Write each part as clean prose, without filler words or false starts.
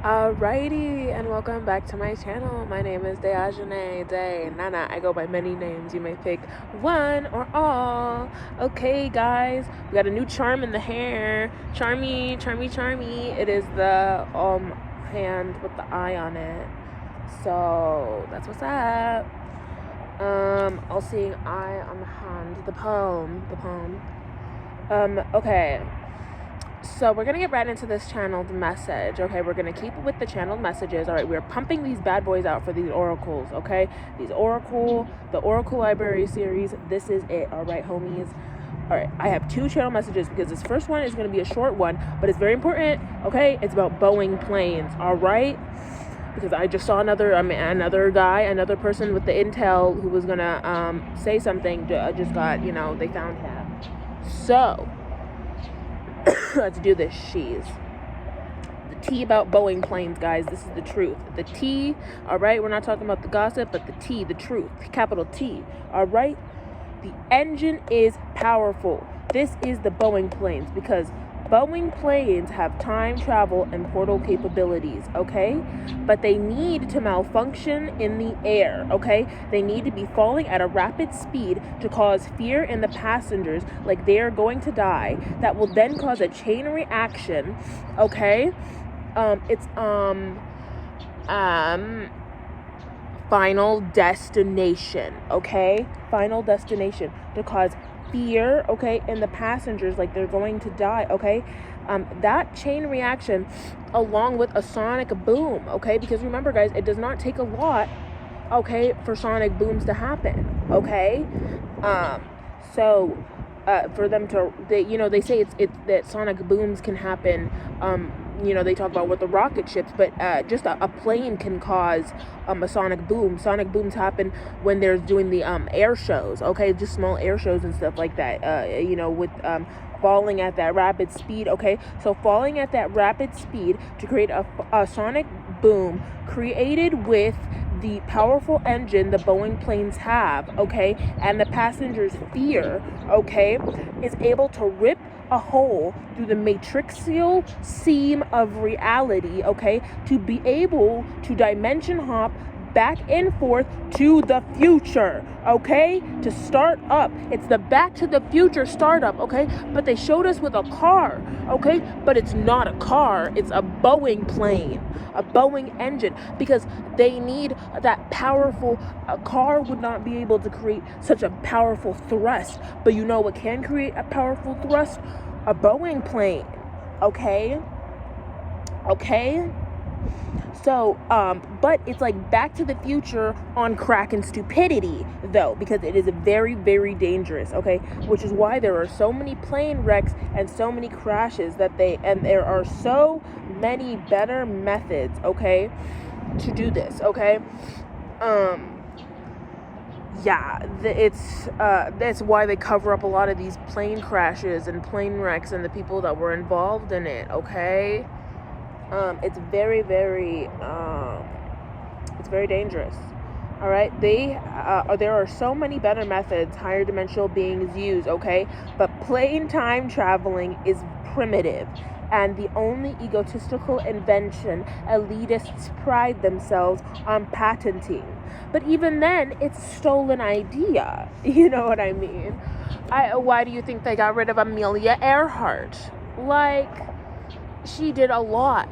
Alrighty, and welcome back to my channel. My name is Deajane Day Nana. I go by many names. You may pick one or all. Okay, guys, we got a new charm in the hair. Charmy, charmy, charmy. It is the hand with the eye on it. So that's what's up. All seeing eye on the hand, the palm. Okay. So we're going to get right into this channeled message, okay? We're going to keep it with the channeled messages. All right, we're pumping these bad boys out for these oracles, okay? The Oracle Library series, this is it, all right, homies? All right, I have two channel messages because this first one is going to be a short one, but it's very important, okay? It's about Boeing planes, all right? Because I just saw another person with the intel who was going to say something, just got, they found him. So let's do this, she's. The tea about Boeing planes, guys. This is the truth. The tea, all right? We're not talking about the gossip, but the tea, the truth. Capital T, all right? The engine is powerful. This is the Boeing planes because Boeing planes have time travel and portal capabilities, okay? But they need to malfunction in the air, okay? They need to be falling at a rapid speed to cause fear in the passengers, like they are going to die. That will then cause a chain reaction, okay? It's Final Destination, okay? Final Destination to cause fear, okay, in the passengers, like they're going to die, okay? That chain reaction along with a sonic boom, okay? Because remember, guys, it does not take a lot, okay, for sonic booms to happen, okay? So for them to, they say it's that sonic booms can happen, they talk about with the rocket ships, but just a plane can cause a sonic boom. Sonic booms happen when they're doing the air shows, okay? Just small air shows and stuff like that, with falling at that rapid speed, okay? So falling at that rapid speed to create a sonic boom created with the powerful engine the Boeing planes have, okay, and the passengers' fear, okay, is able to rip a hole through the matrixial seam of reality, okay, to be able to dimension hop back and forth to the future, okay, to start up. It's the Back to the Future startup, okay, but they showed us with a car, okay, but it's not a car, it's a Boeing plane, a Boeing engine, because they need that powerful. A car would not be able to create such a powerful thrust, but you know what can create a powerful thrust? A Boeing plane, okay? So, but it's like Back to the Future on crack and stupidity, though, because it is very, very dangerous, okay? Which is why there are so many plane wrecks and so many crashes and there are so many better methods, okay, to do this, okay? That's why they cover up a lot of these plane crashes and plane wrecks and the people that were involved in it, okay? It's very, very, it's very dangerous. All right, there are so many better methods higher dimensional beings use, okay? But plane time traveling is primitive and the only egotistical invention elitists pride themselves on patenting. But even then, it's a stolen idea. You know what I mean? Why do you think they got rid of Amelia Earhart? Like, she did a lot.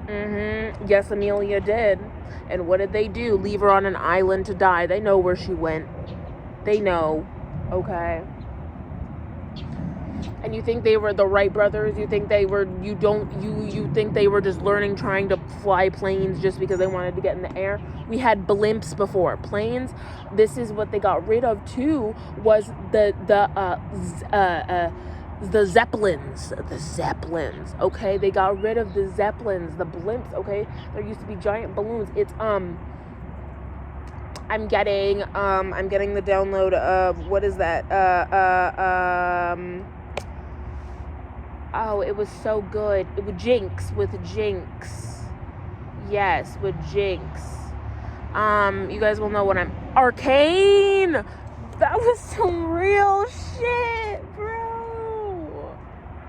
Yes, Amelia did. And what did they do? Leave her on an island to die. They know where she went. They know. Okay. And you think they were the Wright brothers? You think they were, you think they were just trying to fly planes just because they wanted to get in the air? We had blimps before. Planes, this is what they got rid of too, was the Zeppelins, okay? They got rid of the Zeppelins, the blimps, okay? There used to be giant balloons. It's, I'm getting the download of, what is that? Oh, it was so good. It was Jinx. Yes, with Jinx. You guys will know what Arcane! That was some real shit, bro.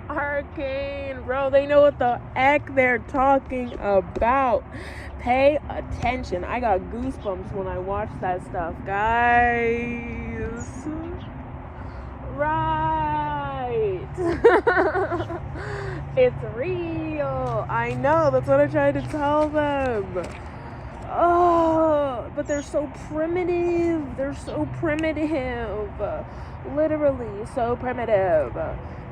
Arcane, bro. They know what the heck they're talking about. Pay attention. I got goosebumps when I watch that stuff, guys. Right. It's real. I know. That's what I tried to tell them. Oh, but they're so primitive. They're so primitive. Literally so primitive.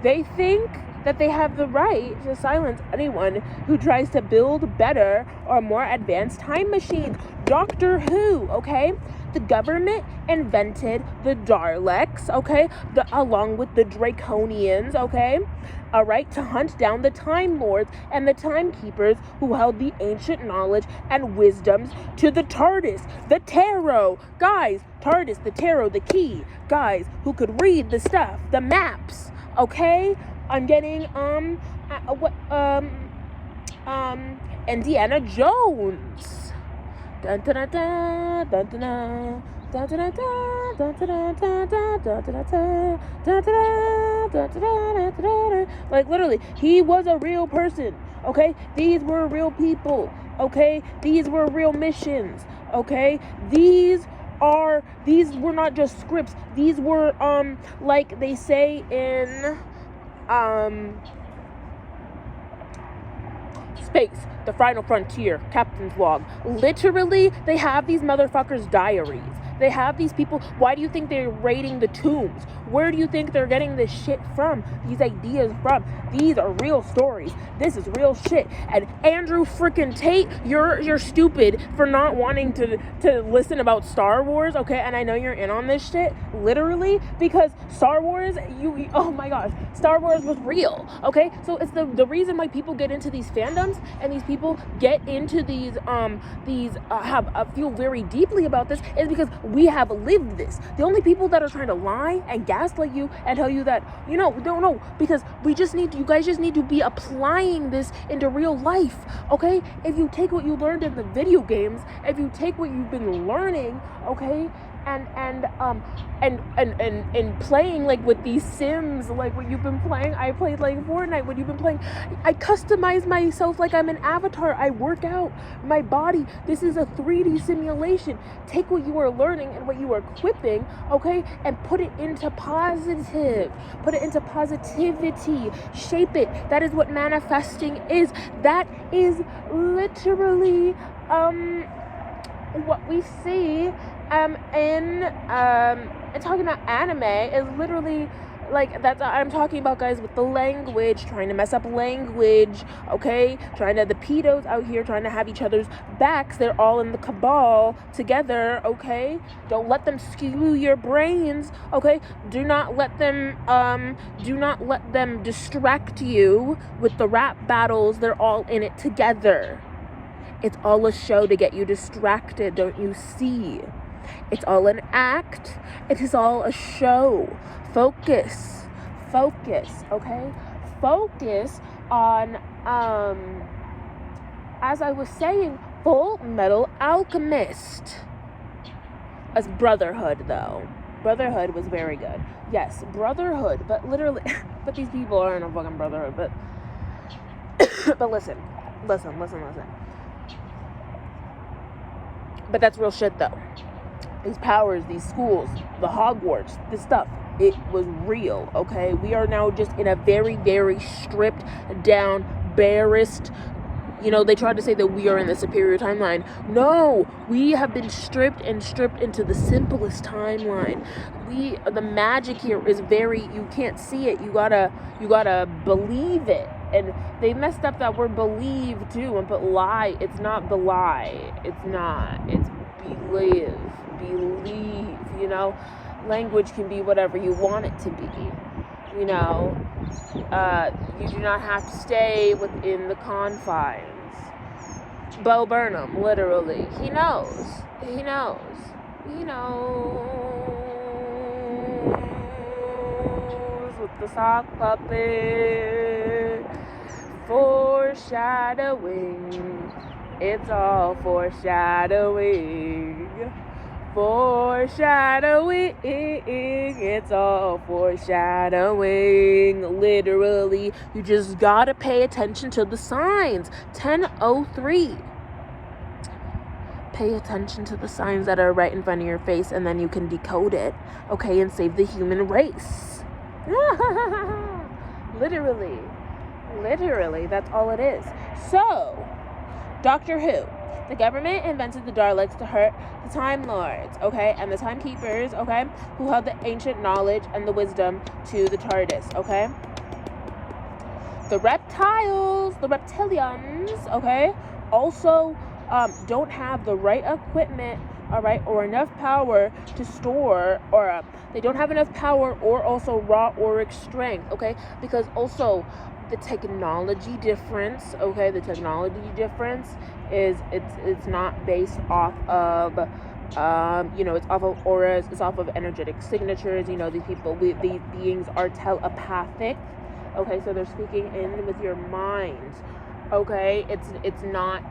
They think that they have the right to silence anyone who tries to build better or more advanced time machines. Doctor Who, okay? The government invented the Daleks, okay? Along with the Draconians, okay? All right, to hunt down the Time Lords and the Timekeepers who held the ancient knowledge and wisdoms to the TARDIS, the Tarot. Guys, TARDIS, the Tarot, the key. Guys who could read the stuff, the maps, okay? I'm getting, Indiana Jones. Dun dun dun dun dun dun. Like literally, he was a real person, okay? These were real people, okay? These were real missions, okay? These were not just scripts. These were like they say in Space, The Final Frontier, Captain's Log. Literally, they have these motherfuckers' diaries. They have these people. Why do you think they're raiding the tombs? Where do you think they're getting this shit from? These ideas from? These are real stories. This is real shit. And Andrew freaking Tate, you're stupid for not wanting to listen about Star Wars, okay? And I know you're in on this shit, literally, because Star Wars, oh my gosh, Star Wars was real, okay? So it's the reason why people get into these fandoms and these people get into these feel very deeply about this is because we have lived this. The only people that are trying to lie and gaslight you and tell you that, don't know, because you guys just need to be applying this into real life, okay? If you take what you learned in the video games, if you take what you've been learning, okay, and playing like with these Sims, like what you've been playing. I played like Fortnite. What you've been playing, I customize myself like I'm an avatar. I work out my body. This is a 3D simulation. Take what you are learning and what you are equipping, okay, and put it into positive. Put it into positivity. Shape it. That is what manifesting is. That is literally what we see in talking about anime is literally like that's I'm talking about, guys, with the language, trying to mess up language, okay? The pedos out here trying to have each other's backs. They're all in the cabal together, okay? Don't let them skew your brains, okay? Do not let them distract you with the rap battles. They're all in it together. It's all a show to get you distracted, don't you see? It's all an act. It is all a show. Focus, okay? Focus on, as I was saying, Full Metal Alchemist. As Brotherhood, though. Brotherhood was very good. Yes, Brotherhood, but literally, but these people aren't a fucking Brotherhood, but listen. But that's real shit, though. These powers, these schools, the Hogwarts, this stuff, it was real, okay? We are now just in a very, very stripped down, barest, they tried to say that we are in the superior timeline. No, we have been stripped into the simplest timeline. The magic here is you can't see it. You gotta believe it. And they messed up that word believe too and put lie. It's not belie. It's not. It's believe. Language can be whatever you want it to be. You do not have to stay within the confines. Bo Burnham, literally. He knows. With the sock puppet. Foreshadowing. It's all foreshadowing. foreshadowing. It's all foreshadowing. Literally, you just gotta pay attention to the signs. 10:03. Pay attention to the signs that are right in front of your face, and then you can decode it, okay, and save the human race. Literally, that's all it is. So, Doctor Who. The government invented the Daleks to hurt the Time Lords, okay, and the Timekeepers, okay, who held the ancient knowledge and the wisdom to the TARDIS, okay. The reptilians, okay, also don't have the right equipment, all right, or enough power to store, or they don't have enough power or also raw auric strength, okay, because also the technology difference, okay, is it's not based off of it's off of auras, it's off of energetic signatures. These beings are telepathic, okay, so they're speaking in with your mind, okay. It's not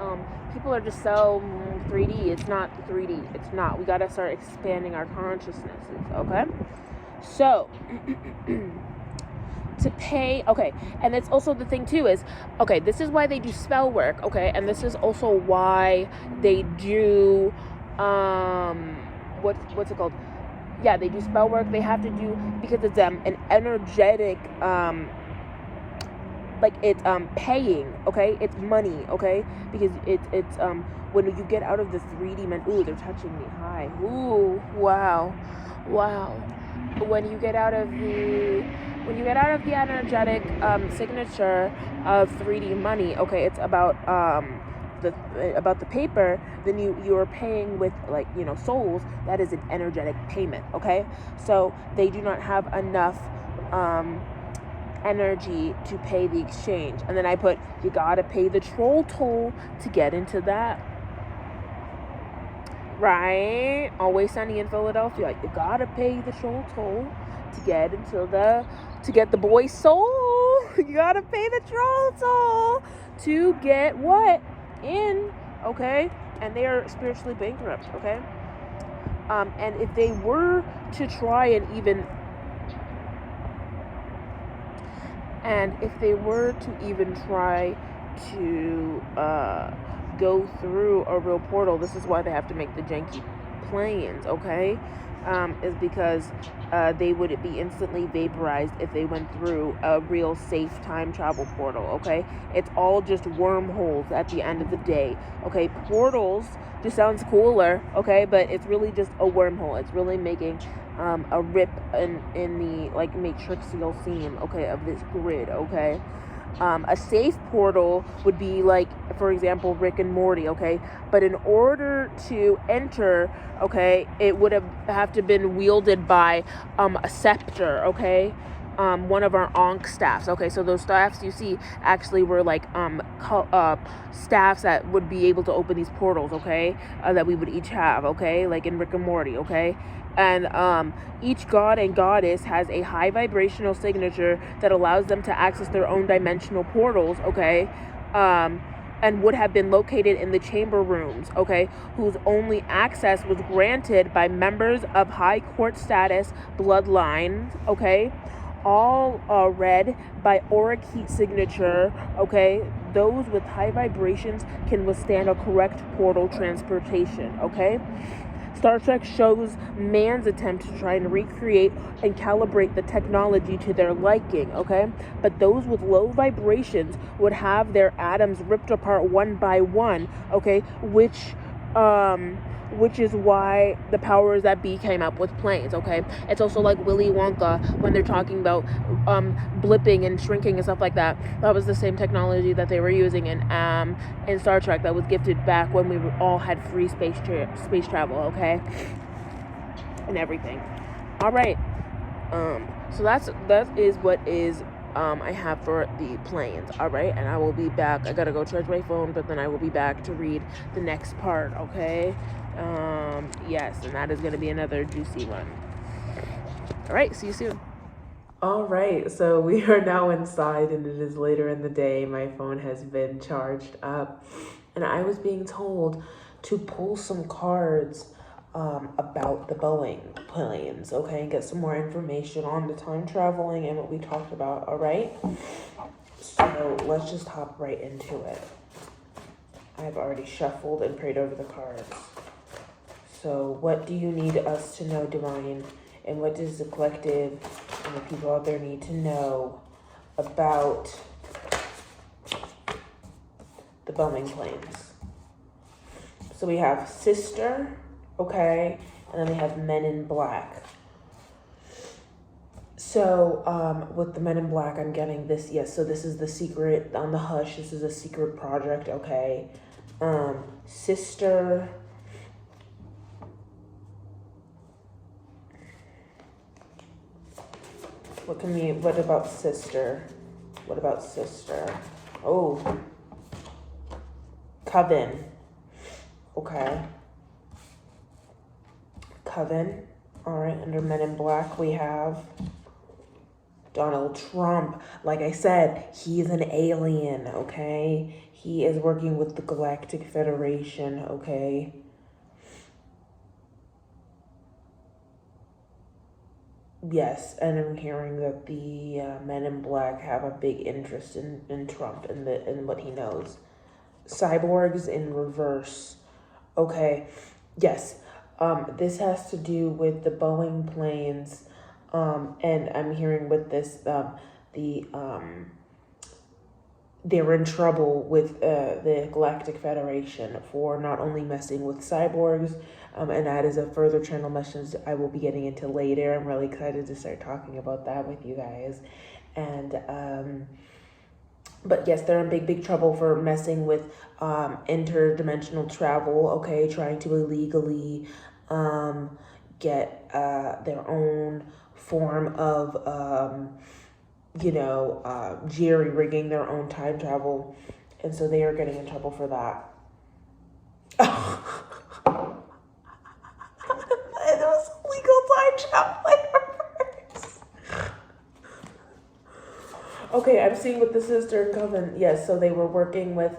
people are just so 3D. It's not 3D. It's not. We gotta start expanding our consciousnesses, okay. So to pay, okay, and it's also the thing too is, okay, this is why they do spell work, okay, and this is also why they do what's it called, yeah, they do spell work. They have to do, because it's an energetic it's paying, okay, it's money, okay, because it's when you get out of the 3D ooh, they're touching me, hi, ooh, wow, when you get out of the energetic signature of 3D money, okay, it's about the paper, then you're paying with souls. That is an energetic payment, okay. So they do not have enough energy to pay the exchange. And then I put, you gotta pay the troll toll to get into that, right? Always Sunny in Philadelphia, you gotta pay the troll toll to get the boy's soul. You gotta pay the troll toll to get what in, okay. And they are spiritually bankrupt, okay. And if they were to try and even try to go through a real portal, this is why they have to make the janky planes, okay, is because they would be instantly vaporized if they went through a real safe time travel portal, okay. It's all just wormholes at the end of the day, okay. Portals just sounds cooler, okay, but it's really just a wormhole. It's really making a rip in the matrixial seam, okay, of this grid, okay. A safe portal would be for example, Rick and Morty, okay, but in order to enter, okay, it would have to been wielded by a scepter, okay, one of our Ankh staffs, okay. So those staffs you see actually were staffs that would be able to open these portals, okay, that we would each have, okay, like in Rick and Morty, okay. And each god and goddess has a high vibrational signature that allows them to access their own dimensional portals, okay, and would have been located in the chamber rooms, okay, whose only access was granted by members of high court status bloodlines, okay, all read by auric heat signature, okay. Those with high vibrations can withstand a correct portal transportation, okay. Star Trek shows man's attempt to try and recreate and calibrate the technology to their liking, okay? But those with low vibrations would have their atoms ripped apart one by one, okay? Which is why the powers that be came up with planes, okay? It's also like Willy Wonka when they're talking about blipping and shrinking and stuff like that. That was the same technology that they were using in Star Trek that was gifted back when we all had free space travel, okay? And everything. All right. So that is what is I have for the planes, all right? And I will be back. I gotta go charge my phone, but then I will be back to read the next part, okay? Yes, and that is gonna be another juicy one. All right, see you soon. All right, so we are now inside, and it is later in the day. My phone has been charged up, and I was being told to pull some cards about the Boeing planes, okay, and get some more information on the time traveling and what we talked about, all right? So let's just hop right into it. I've already shuffled and prayed over the cards. So what do you need us to know, Divine? And what does the collective and the people out there need to know about the Boeing planes? So we have Sister, okay, and then we have Men in Black. So with the Men in Black, I'm getting this, yes, so this is the secret on the hush. This is a secret project, okay. Sister, what about Sister? What about Sister? Oh, Coven, okay. Coven, all right, under Men in Black, we have Donald Trump. Like I said, he's an alien, okay? He is working with the Galactic Federation, okay? Yes, and I'm hearing that the Men in Black have a big interest in Trump and what he knows. Cyborgs in reverse, okay? Yes, this has to do with the Boeing planes. And I'm hearing with this, they're in trouble with the Galactic Federation for not only messing with cyborgs, and that is a further channel message I will be getting into later. I'm really excited to start talking about that with you guys. And, but yes, they're in big trouble for messing with interdimensional travel, okay, trying to illegally get their own form of, jerry-rigging their own time travel. And so they are getting in trouble for that. It was legal time traveling. Okay, I'm seeing with the Sister and Coven. Yes, so they were working with,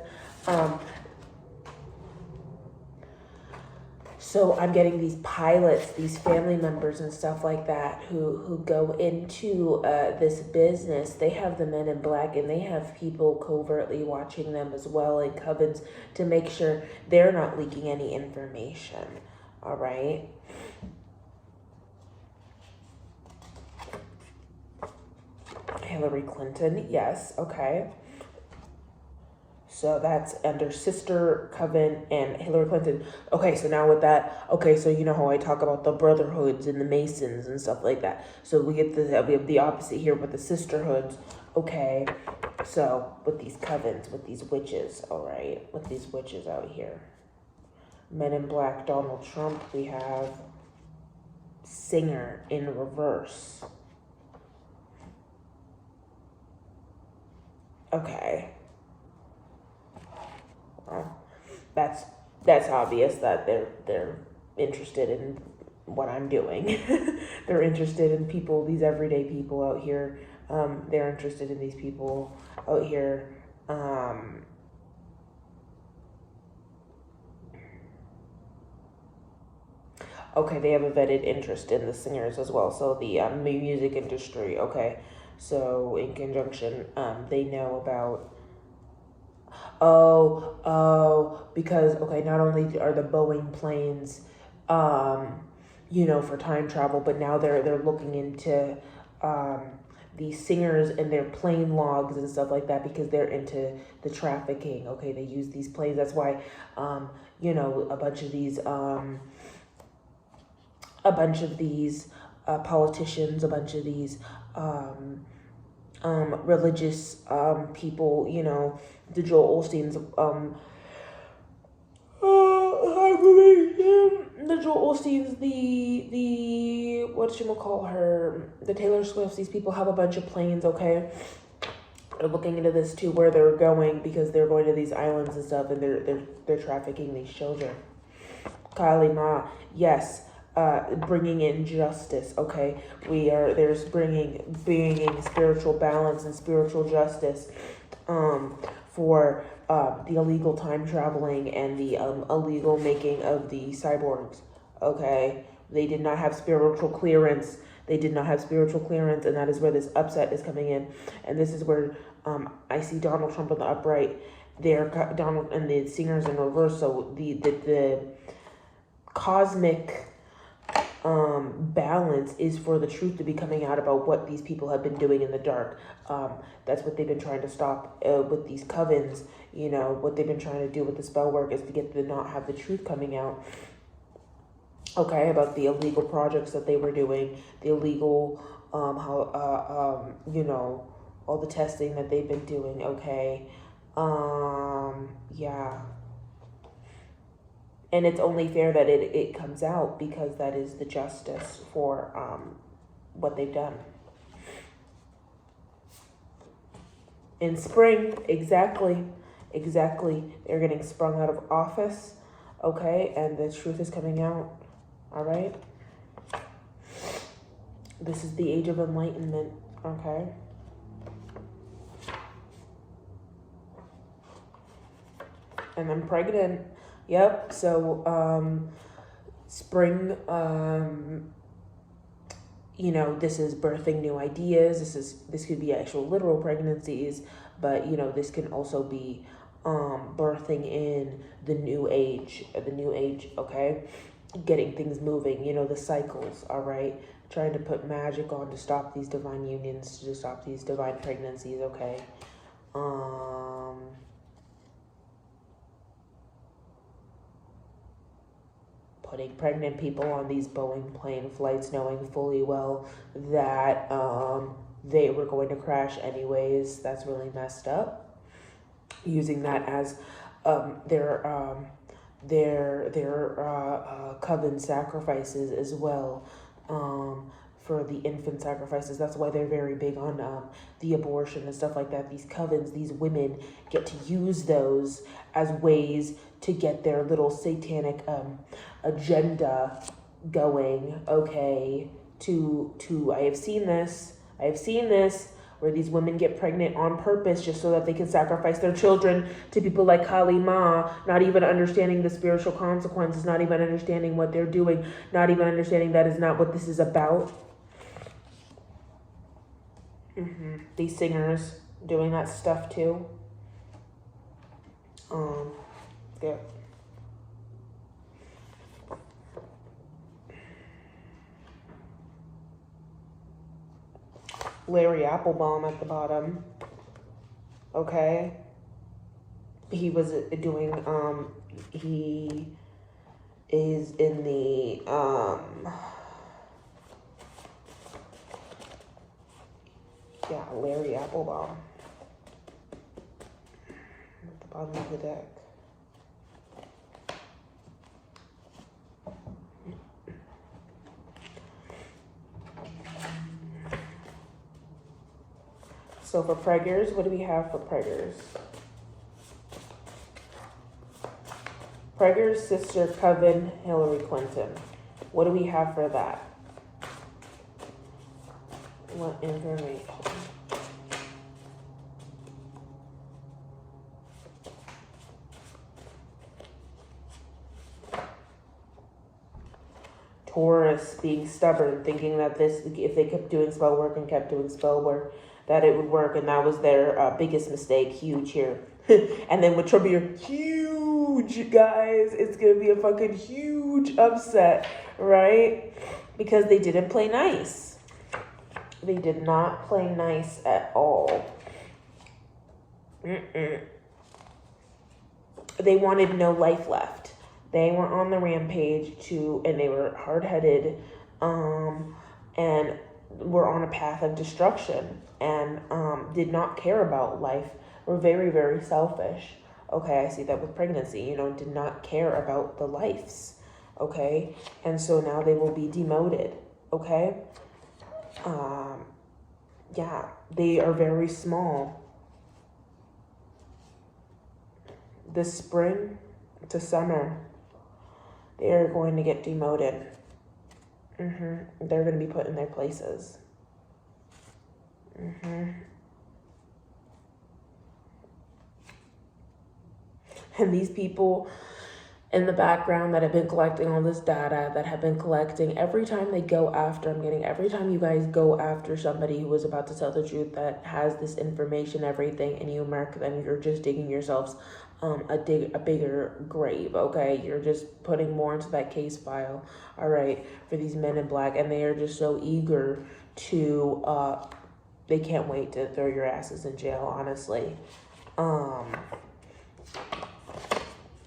so I'm getting these pilots, these family members and stuff like that who go into this business. They have the Men in Black, and they have people covertly watching them as well in covens to make sure they're not leaking any information. All right. Hillary Clinton, yes, okay. So that's under Sister, Coven, and Hillary Clinton. Okay, so now with that, okay, so you know how I talk about the brotherhoods and the Masons and stuff like that. So we have the opposite here with the sisterhoods. Okay, so with these covens, with these witches, all right, with these witches out here. Men in Black, Donald Trump, we have Singer in reverse. Okay. Well, that's obvious that they're interested in what I'm doing. They're interested in people, these everyday people out here. They're interested in these people out here. Okay, they have a vetted interest in the singers as well. So the music industry. Okay, so in conjunction, they know about. Because, okay, not only are the Boeing planes, for time travel, but now they're looking into these singers and their plane logs and stuff like that, because they're into the trafficking. Okay, they use these planes. That's why, a bunch of these politicians, a bunch of these religious people, the Joel Osteen's, the Joel Osteen's, the whatchamacall-her, the Taylor Swifts, these people have a bunch of planes, okay? They're looking into this too, where they're going, because they're going to these islands and stuff, and they're trafficking these children. Kylie Ma, yes. Bringing in justice, okay? There's bringing spiritual balance and spiritual justice for the illegal time traveling and the illegal making of the cyborgs, okay? They did not have spiritual clearance. They did not have spiritual clearance, and that is where this upset is coming in. And this is where I see Donald Trump on the upright. There, Donald and the singers in reverse. So the cosmic balance is for the truth to be coming out about what these people have been doing in the dark. That's what they've been trying to stop with these covens. You know, what they've been trying to do with the spell work is to get to not have the truth coming out. Okay, about the illegal projects that they were doing, the illegal, you know, all the testing that they've been doing. Okay, yeah. And it's only fair that it comes out, because that is the justice for what they've done. In spring, exactly. They're getting sprung out of office, okay? And the truth is coming out, all right? This is the age of enlightenment, okay? And I'm pregnant. Yep. So spring, you know, this is birthing new ideas. This could be actual literal pregnancies, but you know, this can also be birthing in the new age, okay? Getting things moving, you know, the cycles, all right? Trying to put magic on to stop these divine unions, to stop these divine pregnancies, okay? Putting pregnant people on these Boeing plane flights, knowing fully well that they were going to crash anyways. That's really messed up. Using that as their coven sacrifices as well, for the infant sacrifices. That's why they're very big on the abortion and stuff like that. These covens, these women get to use those as ways to get their little satanic agenda going, okay? I have seen this where these women get pregnant on purpose just so that they can sacrifice their children to people like Kali Ma, not even understanding the spiritual consequences, not even understanding what they're doing, not even understanding that is not what this is about. These singers doing that stuff too. Yeah. Larry Applebaum at the bottom. Okay. He was doing, he is in the, yeah, Larry Applebaum at the bottom of the deck. So for preggers, what do we have for preggers? Preggers, sister, coven, Hillary Clinton. What do we have for that? What information? Taurus being stubborn, thinking that this, if they kept doing spell work and kept doing spell work, that it would work, and that was their biggest mistake. Huge here. And then with Trump, you're huge, guys. It's gonna be a fucking huge upset, right? Because they didn't play nice. They did not play nice at all. They wanted no life left. They were on the rampage and they were hard-headed, and were on a path of destruction, and did not care about life. Were very, very selfish. Okay, I see that with pregnancy, did not care about the lives. Okay, and so now they will be demoted. Okay, yeah, they are very small. This spring to summer, they are going to get demoted. They're going to be put in their places. And these people, in the background that have been collecting all this data, that have been collecting every time they go after, every time you guys go after somebody who is about to tell the truth that has this information, everything, and you mark them, you're just digging yourselves a bigger grave, okay? You're just putting more into that case file, all right, for these men in black, and they are just so eager to, they can't wait to throw your asses in jail, honestly.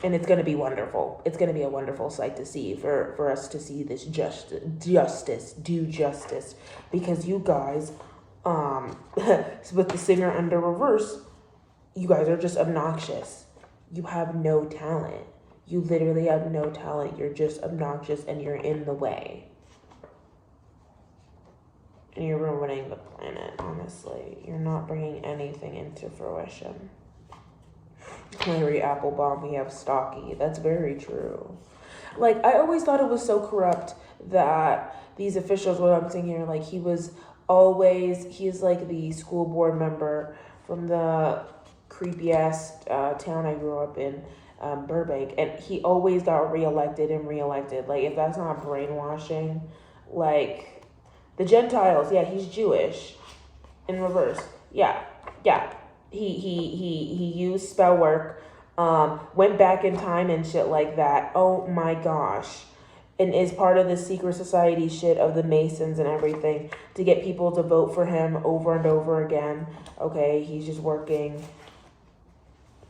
And it's going to be wonderful. It's going to be a wonderful sight to see for us to see this do justice. Because you guys, with the singer under reverse, you guys are just obnoxious. You have no talent. You literally have no talent. You're just obnoxious and you're in the way. And you're ruining the planet, honestly. You're not bringing anything into fruition. Larry Applebaum, we have Stocky. That's very true. Like, I always thought it was so corrupt that these officials, what I'm saying here, like, he's like the school board member from the creepy-ass town I grew up in, Burbank, and he always got reelected. Like, if that's not brainwashing, like, the Gentiles, yeah, he's Jewish, in reverse, yeah. He used spell work, went back in time and shit like that. Oh my gosh. And is part of the secret society shit of the Masons and everything to get people to vote for him over and over again. Okay, he's just working.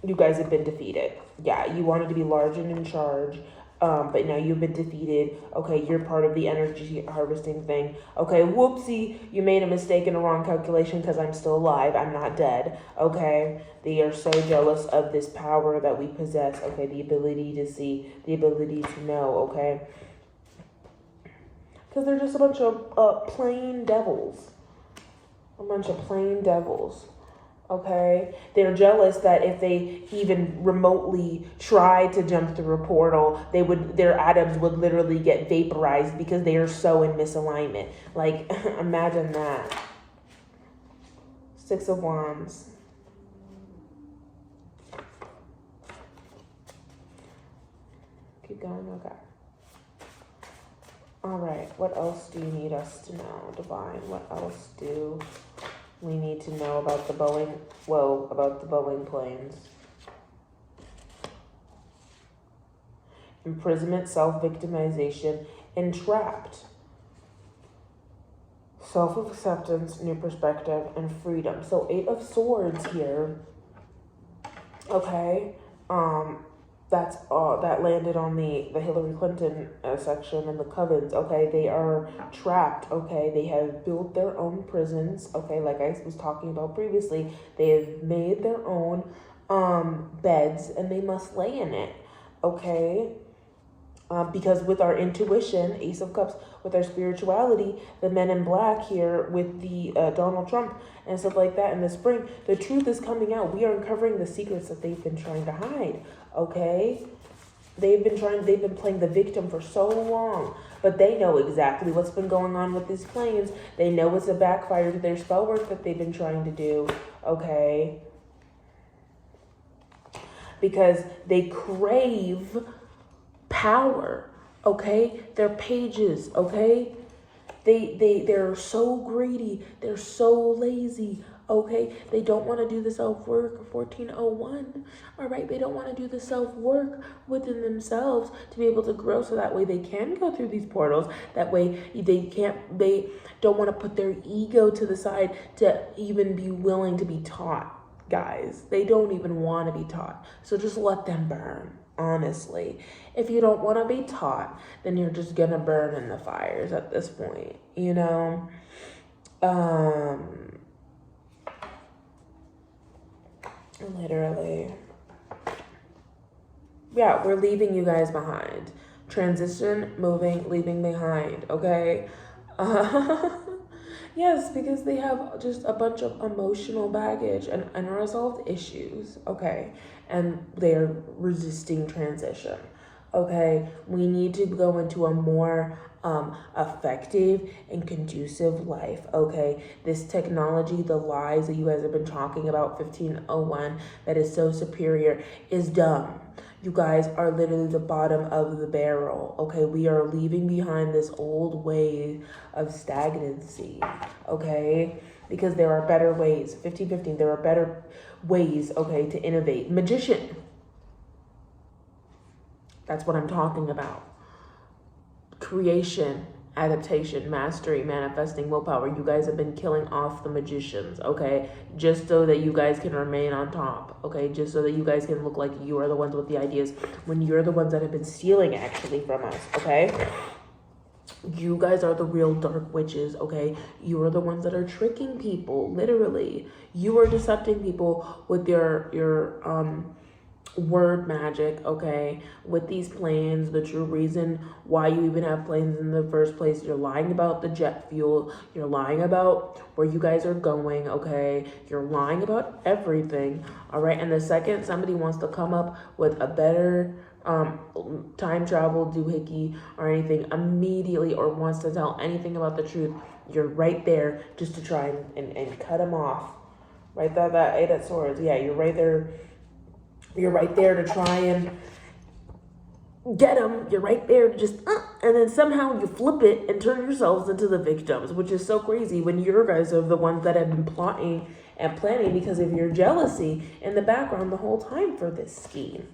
You guys have been defeated. Yeah, you wanted to be large and in charge. But now you've been defeated. Okay, you're part of the energy harvesting thing. Okay, whoopsie, you made a mistake in a wrong calculation because I'm still alive. I'm not dead. Okay, they are so jealous of this power that we possess. Okay, the ability to see, the ability to know. Okay, because they're just a bunch of plain devils. A bunch of plain devils. Okay, they're jealous that if they even remotely tried to jump through a portal, their atoms would literally get vaporized because they are so in misalignment. Like, imagine that. 6 of Wands. Keep going. Okay. All right. What else do you need us to know, Divine? What else do we need to know about the Boeing, about the Boeing planes? Imprisonment, self-victimization, entrapped. Self-acceptance, new perspective, and freedom. So 8 of Swords here. Okay. That landed on the Hillary Clinton section and the covens. Okay, they are trapped. Okay, they have built their own prisons. Okay, like I was talking about previously, they have made their own beds and they must lay in it. Okay, because with our intuition, Ace of Cups, with our spirituality, the men in black here with the Donald Trump and stuff like that in the spring, the truth is coming out. We are uncovering the secrets that they've been trying to hide. Okay, they've been playing the victim for so long, but they know exactly what's been going on with these planes. They know it's a backfire to their spell work that they've been trying to do. Okay, because they crave power. Okay, they're pages. Okay, they're so greedy. They're so lazy. Okay, they don't want to do the self-work, 1401, all right? They don't want to do the self-work within themselves to be able to grow so that way they can go through these portals. That way they don't want to put their ego to the side to even be willing to be taught, guys. They don't even want to be taught. So just let them burn, honestly. If you don't want to be taught, then you're just going to burn in the fires at this point, you know? Literally. Yeah, we're leaving you guys behind. Transition, moving, leaving behind, okay? Yes, because they have just a bunch of emotional baggage and unresolved issues, okay? And they're resisting transition, Okay, we need to go into a more effective and conducive life. Okay, this technology, the lies that you guys have been talking about, 1501, that is so superior, is dumb. You guys are literally the bottom of the barrel. Okay, we are leaving behind this old way of stagnancy. Okay, because there are better ways. 1515, there are better ways, okay, to innovate. Magician. That's what I'm talking about. Creation, adaptation, mastery, manifesting, willpower. You guys have been killing off the magicians, okay? Just so that you guys can remain on top, okay? Just so that you guys can look like you are the ones with the ideas when you're the ones that have been stealing actually from us, okay? You guys are the real dark witches, okay? You are the ones that are tricking people, literally. You are decepting people with your word magic, okay, with these planes. The true reason why you even have planes in the first place, you're lying about the jet fuel, you're lying about where you guys are going, okay, you're lying about everything, all right? And the second somebody wants to come up with a better time travel doohickey or anything immediately, or wants to tell anything about the truth, you're right there just to try and cut them off, right? That Eight of Swords, yeah, you're right there. You're right there to try and get them. You're right there to just, and then somehow you flip it and turn yourselves into the victims, which is so crazy when you guys are the ones that have been plotting and planning because of your jealousy in the background the whole time for this scheme.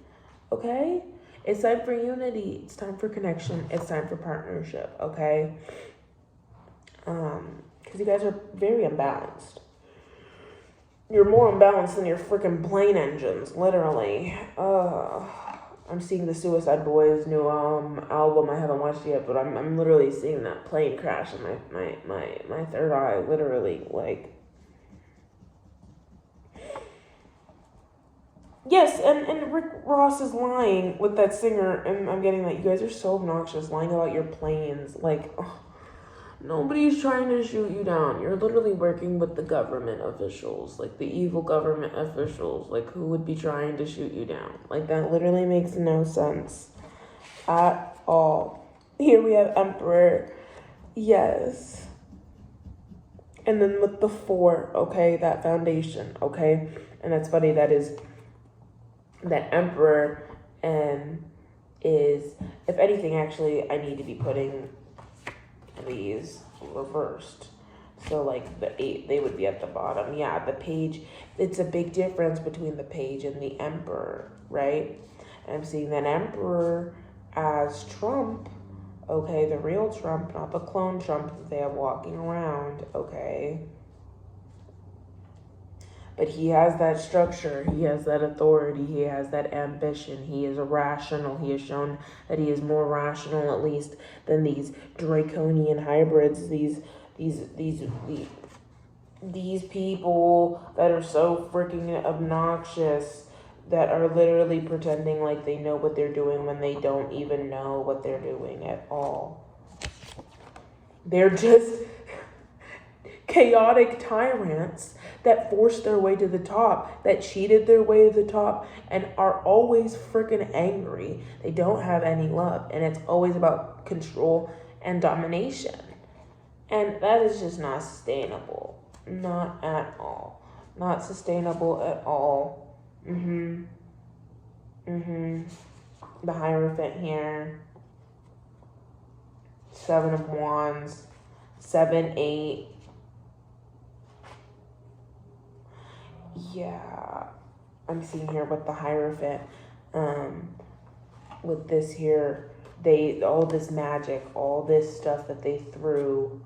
Okay? It's time for unity. It's time for connection. It's time for partnership. Okay? Because you guys are very unbalanced. You're more unbalanced than your freaking plane engines, literally. I'm seeing the Suicide Boys new album. I haven't watched it yet, but I'm literally seeing that plane crash in my third eye, literally. Like, yes, and Rick Ross is lying with that singer, and I'm getting that. You guys are so obnoxious, lying about your planes. Like, nobody's trying to shoot you down. You're literally working with the government officials, like the evil government officials, like who would be trying to shoot you down. Like, that literally makes no sense at all. Here we have Emperor. Yes. And then with the 4, okay, that foundation, okay? And that's funny, that is that Emperor and is, if anything, actually, I need to be putting these reversed. So like the 8, they would be at the bottom. Yeah, the page, it's a big difference between the page and the Emperor, right? And I'm seeing that Emperor as Trump, okay, the real Trump, not the clone Trump that they have walking around, okay? But he has that structure, he has that authority, he has that ambition, he is rational. He has shown that he is more rational, at least, than these draconian hybrids, these people that are so freaking obnoxious, that are literally pretending like they know what they're doing when they don't even know what they're doing at all. They're just chaotic tyrants that forced their way to the top, that cheated their way to the top, and are always freaking angry. They don't have any love, and it's always about control and domination. And that is just not sustainable. Not at all. Not sustainable at all. The Hierophant here. 7 of Wands. 7, 8. Yeah, I'm seeing here with the Hierophant, with this here, all this magic, all this stuff that they threw,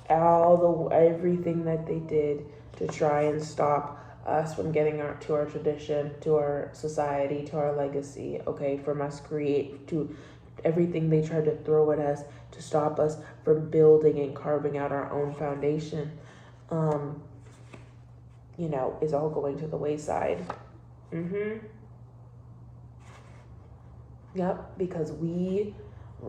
everything that they did to try and stop us from getting to our tradition, to our society, to our legacy, okay, from us to everything they tried to throw at us to stop us from building and carving out our own foundation, is all going to the wayside. Yep, because we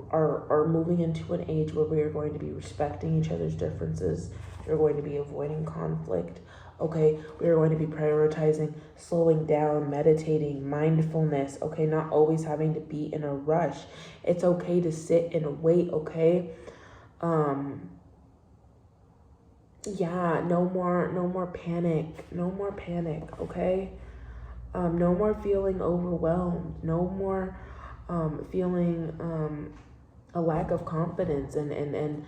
are moving into an age where we are going to be respecting each other's differences. You're going to be avoiding conflict. Okay, we are going to be prioritizing slowing down, meditating, mindfulness. Okay, not always having to be in a rush. It's okay to sit and wait. Okay, yeah, no more panic. No more panic. Okay, no more feeling overwhelmed. No more feeling a lack of confidence and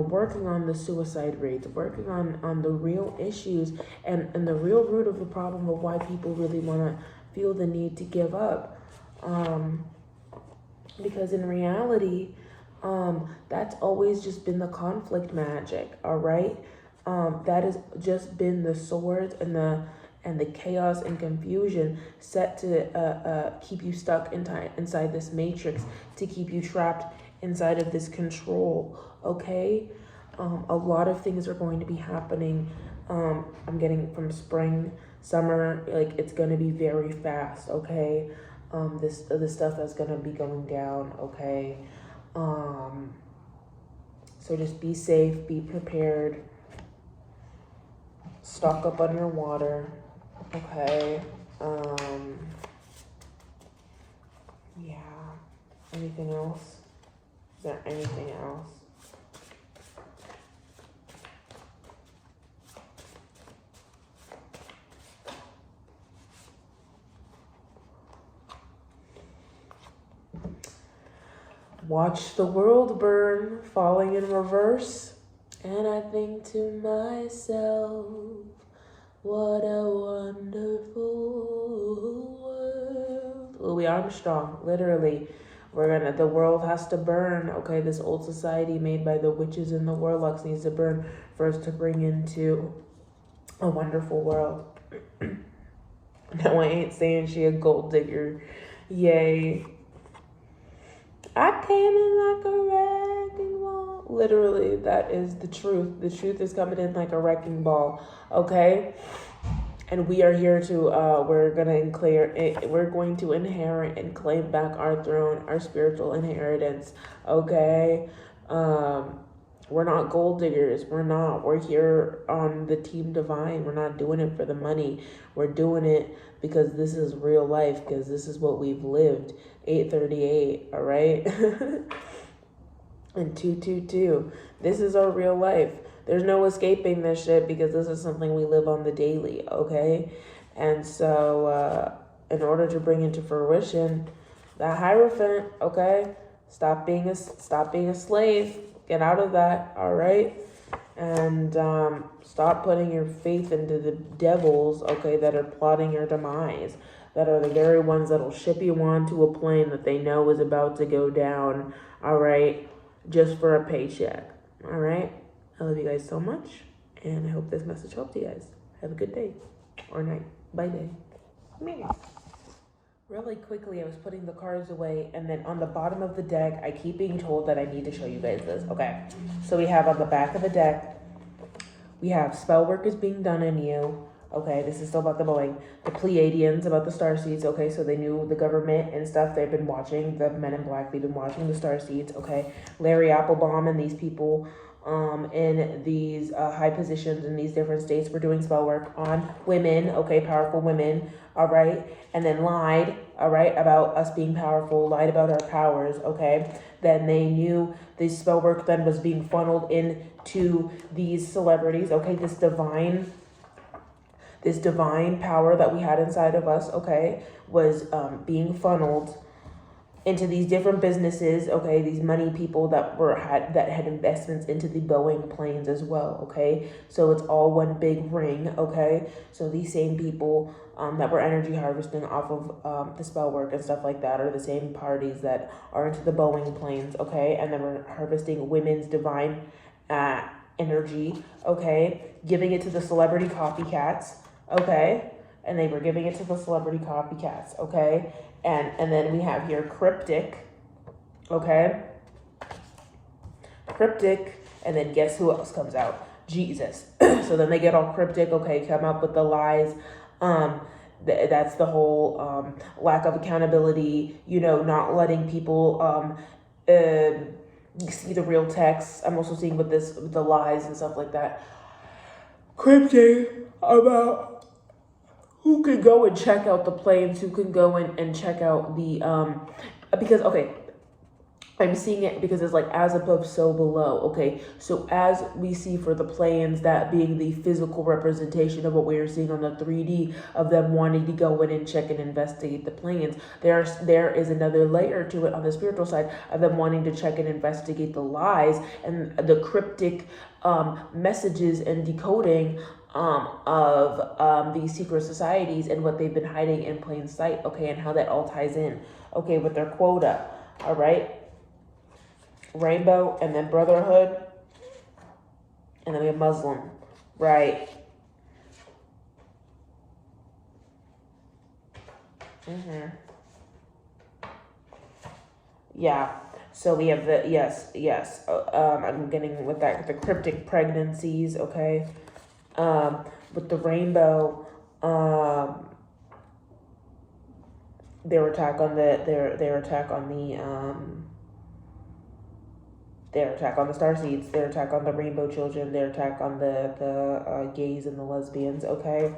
working on the suicide rates, working on the real issues and the real root of the problem of why people really want to feel the need to give up. Because in reality, that's always just been the conflict magic, all right? That has just been the swords and the chaos and confusion set to keep you stuck inside this matrix, to keep you trapped inside of this control, okay? A lot of things are going to be happening. I'm getting from spring, summer, like it's going to be very fast, okay? This stuff that's going to be going down, okay? So just be safe, be prepared, stock up on your water, okay? Yeah. Anything else? Is there anything else? Watch the world burn, falling in reverse. And I think to myself, what a wonderful world. Louis Armstrong, literally. The world has to burn, okay? This old society made by the witches and the warlocks needs to burn for us to bring into a wonderful world. No, I ain't saying she a gold digger. Yay. I came in like a wrecking ball. Literally, that is the truth. The truth is coming in like a wrecking ball, okay? And we are here to, we're going to inherit and claim back our throne, our spiritual inheritance, okay? We're not gold diggers. We're here on the team divine. We're not doing it for the money. We're doing it because this is real life, because this is what we've lived. 838, all right? And 222. This is our real life. There's no escaping this shit because this is something we live on the daily, okay? And so, in order to bring into fruition that Hierophant, okay? Stop being a slave. Get out of that, all right? And stop putting your faith into the devils, okay, that are plotting your demise, that are the very ones that'll ship you onto a plane that they know is about to go down, all right, just for a paycheck, all right? I love you guys so much, and I hope this message helped you guys. Have a good day or night. Bye day. Really quickly, I was putting the cards away, and then on the bottom of the deck, I keep being told that I need to show you guys this. Okay, so we have on the back of the deck, we have spell work is being done in you. Okay, this is still about the Boeing. The Pleiadians, about the starseeds. Okay, so they knew the government and stuff. They've been watching, the men in black, they've been watching the starseeds. Okay, Larry Applebaum and these people in these high positions in these different states were doing spell work on women, okay, powerful women, all right, and then lied, all right, about us being powerful, lied about our powers, okay. Then they knew this spell work then was being funneled into these celebrities, okay, this divine power that we had inside of us, okay, was being funneled into these different businesses, okay, these money people that had investments into the Boeing planes as well, okay, so it's all one big ring, okay, so these same people that were energy harvesting off of the spell work and stuff like that are the same parties that are into the Boeing planes, okay, and then we're harvesting women's divine energy, okay, giving it to the celebrity copycats, okay, and they were giving it to the celebrity copycats, okay. And then we have here cryptic, okay? Cryptic, and then guess who else comes out? Jesus. So then they get all cryptic, okay, come up with the lies. That's the whole lack of accountability, not letting people see the real text. I'm also seeing with the lies and stuff like that. cryptic about who could go and check out the planes, who can go in and check out the because okay, I'm seeing it because it's like as above, so below. Okay, so as we see for the planes, that being the physical representation of what we are seeing on the 3D of them wanting to go in and check and investigate the planes, there is another layer to it on the spiritual side of them wanting to check and investigate the lies and the cryptic messages and decoding of these secret societies and what they've been hiding in plain sight. Okay, and how that all ties in. Okay, with their quota. All right. Rainbow, and then brotherhood, and then we have Muslim, right? Yeah. So we have the yes. I'm getting with that the cryptic pregnancies. Okay. With the rainbow, their attack on the their attack on the starseeds, their attack on the rainbow children, their attack on the gays and the lesbians. Okay,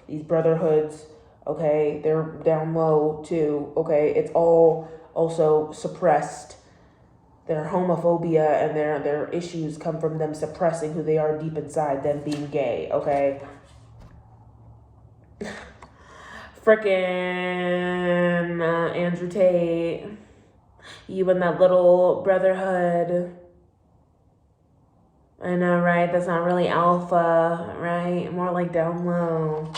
these brotherhoods. Okay, they're down low too. Okay, it's all also suppressed. Their homophobia and their issues come from them suppressing who they are deep inside, them being gay. Okay. Frickin' Andrew Tate. You and that little brotherhood. I know, right? That's not really alpha, right? More like down low.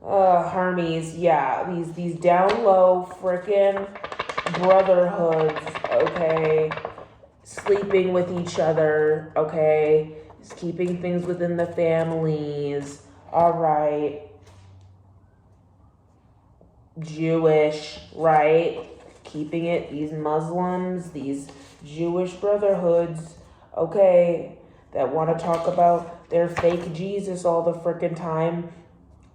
Hermes, yeah. These down low frickin' brotherhoods, okay? Sleeping with each other, okay? Just keeping things within the families. All right. Jewish, right? Keeping it, these Muslims, these Jewish brotherhoods, okay, that want to talk about their fake Jesus all the freaking time,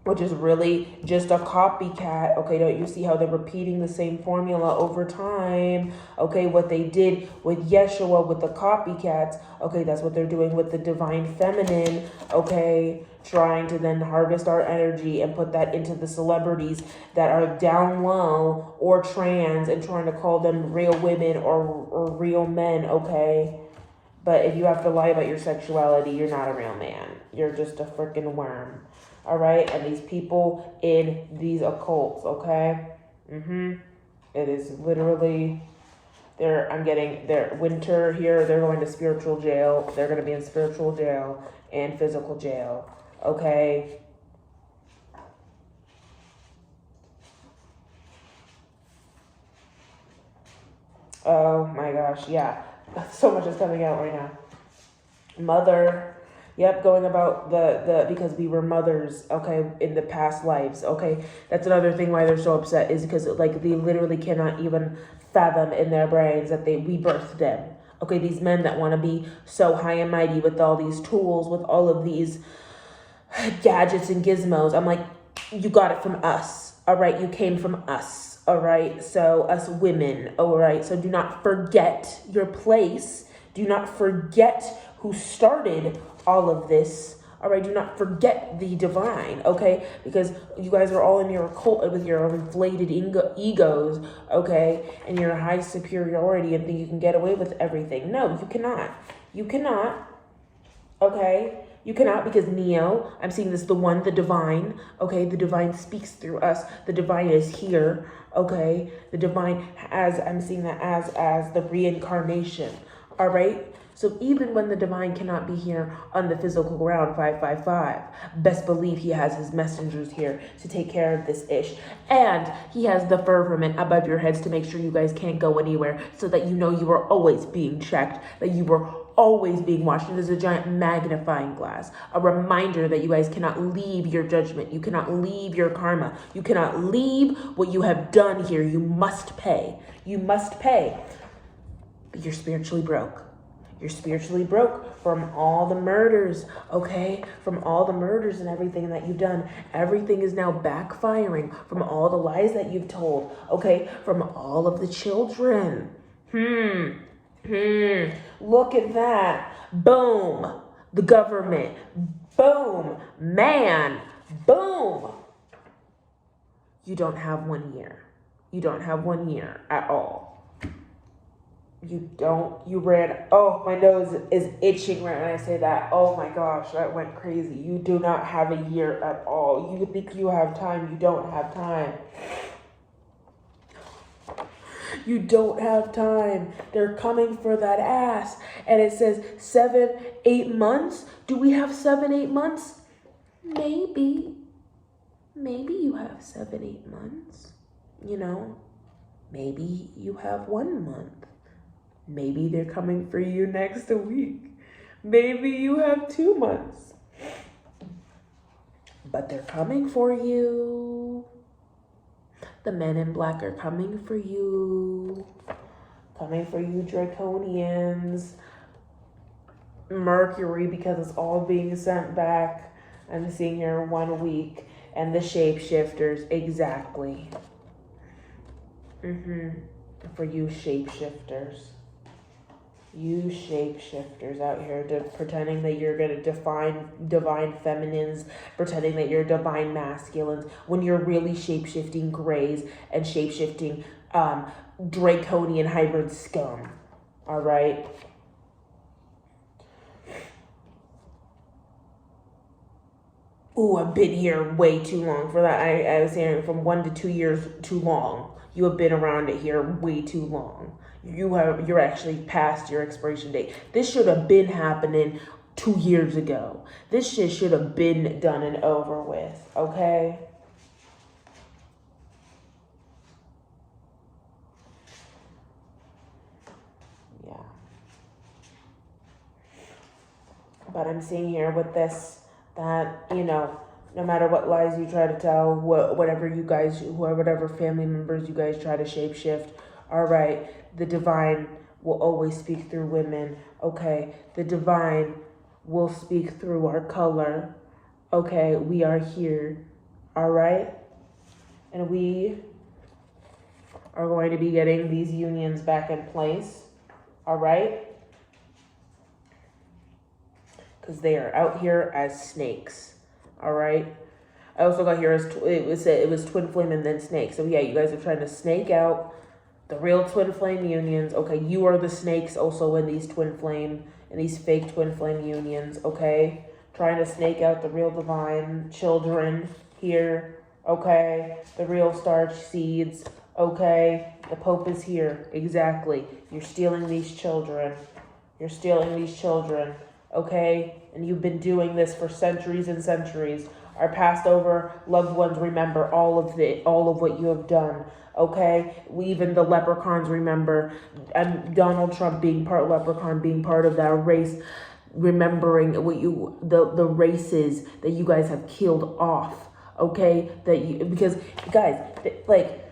which is really just a copycat. Okay, don't you see how they're repeating the same formula over time? Okay, what they did with Yeshua with the copycats, okay, that's what they're doing with the divine feminine, okay, trying to then harvest our energy and put that into the celebrities that are down low or trans and trying to call them real women or real men, okay? But if you have to lie about your sexuality, you're not a real man. You're just a freaking worm. All right, and these people in these occults, okay? It is literally, I'm getting their winter here. They're going to spiritual jail. They're going to be in spiritual jail and physical jail, okay? Oh my gosh, yeah. So much is coming out right now. Mother. Yep, going about the because we were mothers, okay, in the past lives, okay. That's another thing why they're so upset is because like they literally cannot even fathom in their brains that we birthed them. Okay, these men that want to be so high and mighty with all these tools, with all of these gadgets and gizmos. I'm like, you got it from us, all right? You came from us, all right? So us women, all right? So do not forget your place. Do not forget who started all of this, all right? Do not forget the divine, okay? Because you guys are all in your occult with your inflated egos, okay? And your high superiority and think you can get away with everything. No, you cannot. You cannot, okay? You cannot, because Neo, I'm seeing this, the divine, okay? The divine speaks through us. The divine is here, okay? The divine, I'm seeing that as the reincarnation, all right? So even when the divine cannot be here on the physical ground, 555, best believe he has his messengers here to take care of this ish. And he has the firmament above your heads to make sure you guys can't go anywhere, so that you know you are always being checked, that you were always being watched. And there's a giant magnifying glass, a reminder that you guys cannot leave your judgment. You cannot leave your karma. You cannot leave what you have done here. You must pay. You must pay. But you're spiritually broke. You're spiritually broke from all the murders, okay? From all the murders and everything that you've done. Everything is now backfiring from all the lies that you've told, okay? From all of the children. Look at that. Boom. the government. Boom, man, boom. You don't have 1 year. You don't have 1 year at all. You don't, you ran, oh, my nose is itching right when I say that. Oh my gosh, that went crazy. You do not have a year at all. You think you have time, you don't have time. You don't have time. They're coming for that ass. And it says 7, 8 months. Do we have 7, 8 months? Maybe. Maybe you have 7, 8 months. You know, maybe you have 1 month. Maybe they're coming for you next week. Maybe you have 2 months. But they're coming for you. The men in black are coming for you. Coming for you, draconians. Mercury, because it's all being sent back. I'm seeing here 1 week. And the shapeshifters, exactly. For you shapeshifters. You shapeshifters out here pretending that you're going to define divine feminines, pretending that you're divine masculines, when you're really shapeshifting grays and shapeshifting draconian hybrid scum. All right? Ooh, I've been here way too long for that. I was saying from 1 to 2 years too long. You have been around it here way too long. You're actually past your expiration date. This should have been happening 2 years ago. This shit should have been done and over with, okay? Yeah. But I'm seeing here with this that, you know, no matter what lies you try to tell, whatever family members you guys try to shapeshift, all right, the divine will always speak through women, okay? The divine will speak through our color, okay? We are here, all right? And we are going to be getting these unions back in place, all right? Because they are out here as snakes, all right? I also got here as it was twin flame and then snake. So yeah, you guys are trying to snake out the real twin flame unions. Okay, you are the snakes also in these fake twin flame unions. Okay, trying to snake out the real divine children here. Okay, the real star seeds. Okay, the Pope is here. Exactly. You're stealing these children. You're stealing these children. Okay, and you've been doing this for centuries and centuries. Our passed over loved ones remember all of what you have done. Okay, even the leprechauns remember, and Donald Trump being part leprechaun, being part of that race, remembering the races that you guys have killed off. Okay, because guys, like,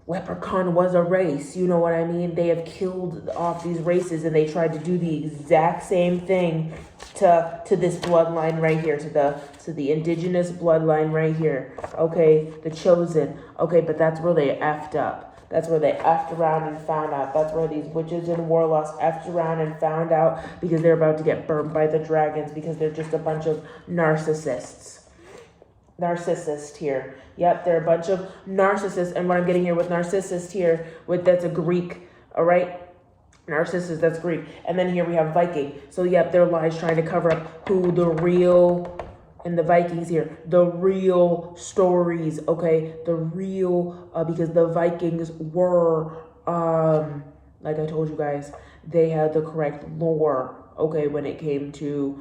leprechaun was a race, you know what I mean? They have killed off these races, and they tried to do the exact same thing to this bloodline right here, to the indigenous bloodline right here. Okay, the chosen. Okay, but that's where they effed up. That's where they effed around and found out. That's where these witches and warlocks effed around and found out, because they're about to get burned by the dragons, because they're just a bunch of narcissists. Narcissist here. Yep, they're a bunch of narcissists. And what I'm getting here with narcissist here, that's a Greek, all right? Narcissist, that's Greek. And then here we have Viking. So yep, their lies trying to cover up who the real, and the Vikings here, the real stories, okay? The real, because the Vikings were, like I told you guys, they had the correct lore, okay, when it came to,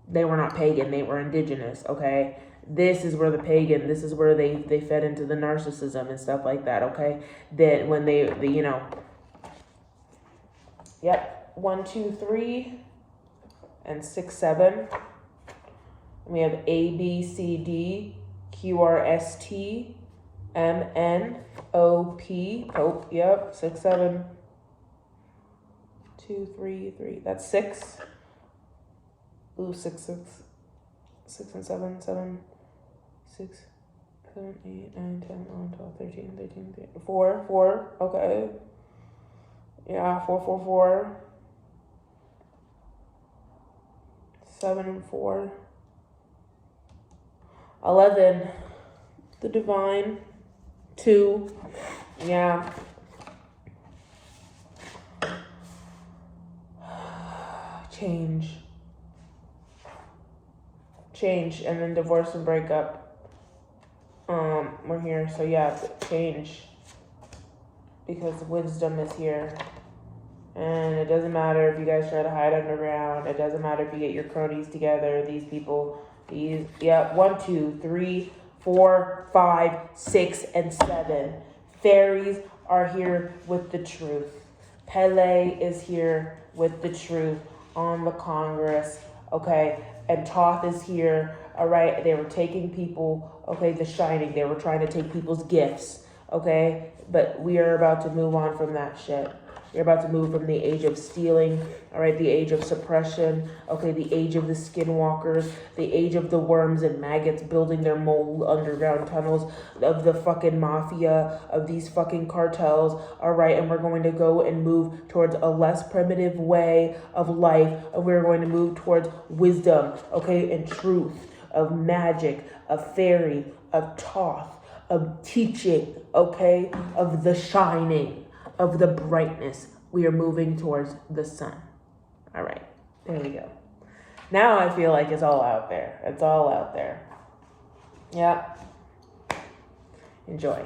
they were not pagan, they were indigenous, okay? This is where this is where they fed into the narcissism and stuff like that, okay? That when they you know, yep, 1, 2, 3, and 6, 7. We have A, B, C, D, Q, R, S, T, M, N, O, P, Pope, yep, 6, 7, 2, 3, 3, that's 6. Ooh, 6, 6, 6 and 7, 7, 6, 7, 8, 9, 10, 11, 12, 13, 13, 4, 4, okay. Yeah, 4, 4, 4. 7 and 4. 11, the divine. 2, yeah. Change, and then divorce and breakup. We're here, so yeah, change, because wisdom is here. And it doesn't matter if you guys try to hide underground. It doesn't matter if you get your cronies together. These people, 1, 2, 3, 4, 5, 6, and 7. Fairies are here with the truth. Pele is here with the truth on the Congress, okay? And Toth is here, all right? They were taking people, okay, the Shining. They were trying to take people's gifts, okay? But we are about to move on from that shit. You're about to move from the age of stealing, all right, the age of suppression, okay, the age of the skinwalkers, the age of the worms and maggots building their mold underground tunnels, of the fucking mafia, of these fucking cartels, all right, and we're going to go and move towards a less primitive way of life, and we're going to move towards wisdom, okay, and truth, of magic, of fairy, of Toth, of teaching, okay, of the shining, of the brightness. We are moving towards the sun. All right, there we go. Now I feel like it's all out there. It's all out there. Yeah. Enjoy.